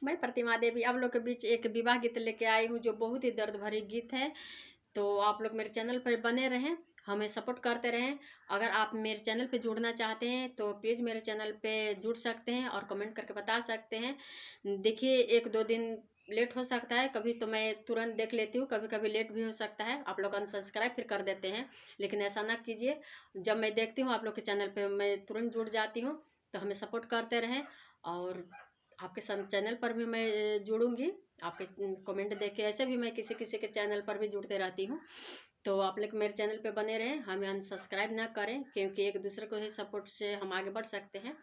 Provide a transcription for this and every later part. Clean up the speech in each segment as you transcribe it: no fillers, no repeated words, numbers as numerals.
मैं प्रतिमा देवी आप लोग के बीच एक विवाह गीत लेके आई हूँ जो बहुत ही दर्द भरी गीत है। तो आप लोग मेरे चैनल पर बने रहें, हमें सपोर्ट करते रहें। अगर आप मेरे चैनल पे जुड़ना चाहते हैं तो प्लीज़ मेरे चैनल पे जुड़ सकते हैं और कमेंट करके बता सकते हैं। देखिए, 1-2 दिन लेट हो सकता है, कभी तो मैं तुरंत देख लेती हूँ, कभी कभी लेट भी हो सकता है। आप लोग अनसब्सक्राइब फिर कर देते हैं, लेकिन ऐसा ना कीजिए। जब मैं देखती हूँ आप लोग के चैनल पे मैं तुरंत जुड़ जाती हूँ। तो हमें सपोर्ट करते रहें और आपके चैनल पर भी मैं जुड़ूंगी। आपके कमेंट देख के ऐसे भी मैं किसी किसी के चैनल पर भी जुड़ते रहती हूँ। तो आप लोग मेरे चैनल पे बने रहें, हमें अनसब्सक्राइब ना करें, क्योंकि एक दूसरे को ही सपोर्ट से हम आगे बढ़ सकते हैं।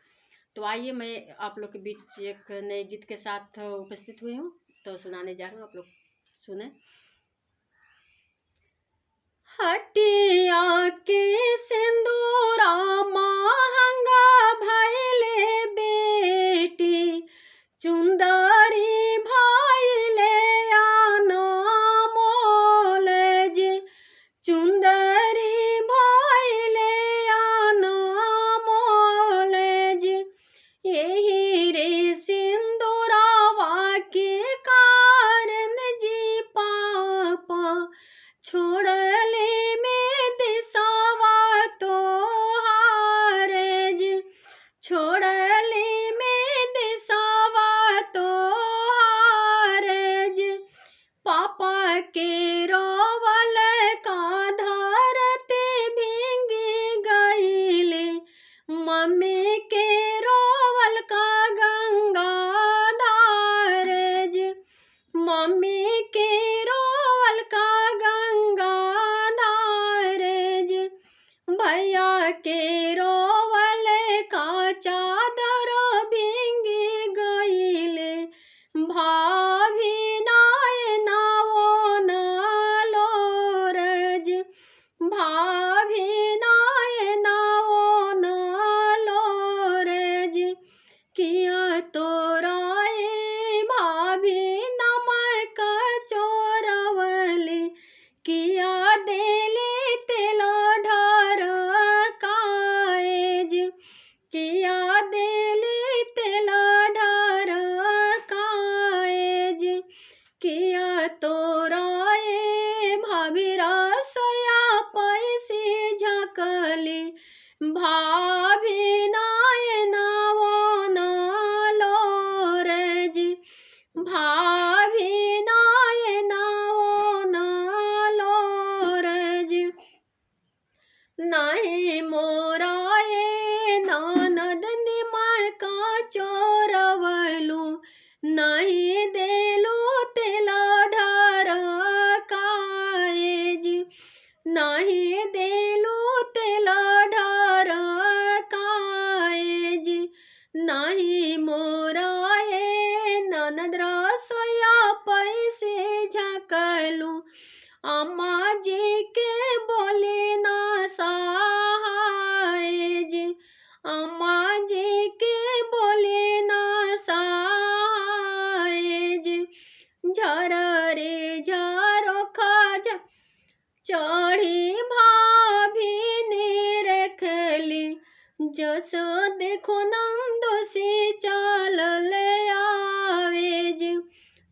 तो आइए, मैं आप लोग के बीच एक नए गीत के साथ उपस्थित हुई हूँ, तो सुनाने जा रही हूँ, आप लोग सुने। हटिया के सिंदूरा महंगा भैले बेटी, चुंदरी भैले आना मोल जे, चुंदरी भैले आना मोल जे। यही रे सिंदूरावा के कारण जी पापा छोड़ले में दिसावा तो हारे जी, छोड़ले में दिसावा तो हारे जी। पापा के रोवल का धरती भींगी गईले, मम्मी के रोवल का गंगा धार जी, मम्मी के रोवल का गंगा धार जी। भैया के रोवल का चादर भींगी गईले, भाभी नाय नावो नालो रज, भाभी नाय नावो नालो रज। किया तोराए भाभी नमक चोरवली, किया देले तेल ढार काएज, किया देले तेल ढार काएज। किया तोराए भाभी रसोया पैसे झकली, भाभी नाय नावो नालो रज, भाभी नाय नावो नालो रज। नहीं मोराए ननद निमाय का चोरवलू, नहीं देलू तेला ढार काएज, नहीं देलू तेला ढार काएज। नहीं मोराए ननद रसोया पैसे झकलू, अम्मा जी के बोले ना सहायज, अम्मा जी के बोले ना सहायज। झर रे झरो खाज चढ़ी भाभी ने रखली, जस देखो नंदो से चलल आवेज,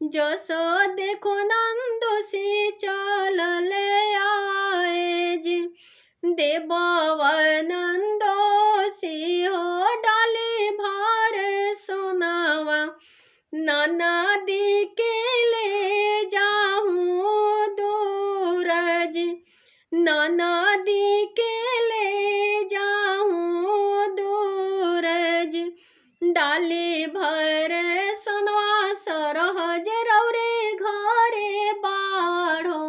जस देखो नंदो से चलल आएज। देववा नंदो से हो डाले भार सोनावा, ननदी के ले जाऊं दूरज, ननदी के ले जाऊं दूरज। डाले भर सोनवा सरहज रौरे घरे बाढ़ो,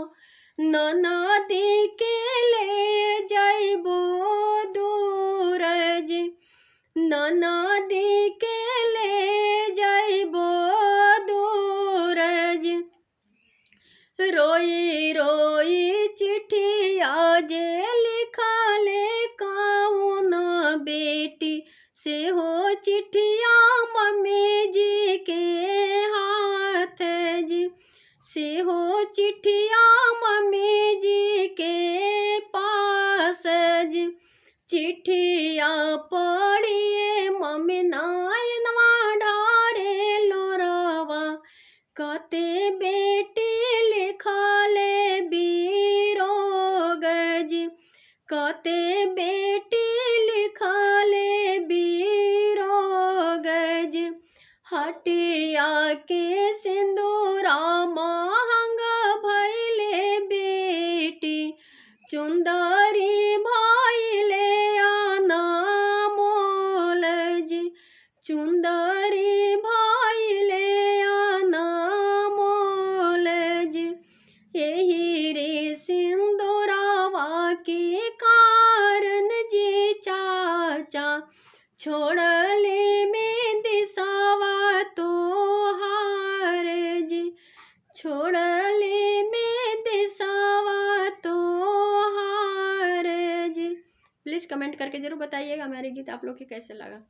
ननदी के ले जइबो दूरज, ननदी के ले जइबो दूरज। रोई रोई चिट्ठिया जे हटिया के सिंदूरा महंग भैले बेटी, चुंदरी भैले अनमोल जी, चुंदरी भैले अनमोल जी। यही रे सिंदूरवा के कारण जी चाचा, छोड़ले में दिसावा तोहार जी, छोड़ले में दिसावा तोहार जी। प्लीज़ कमेंट करके ज़रूर बताइएगा हमारे गीत आप लोग के कैसे लगा।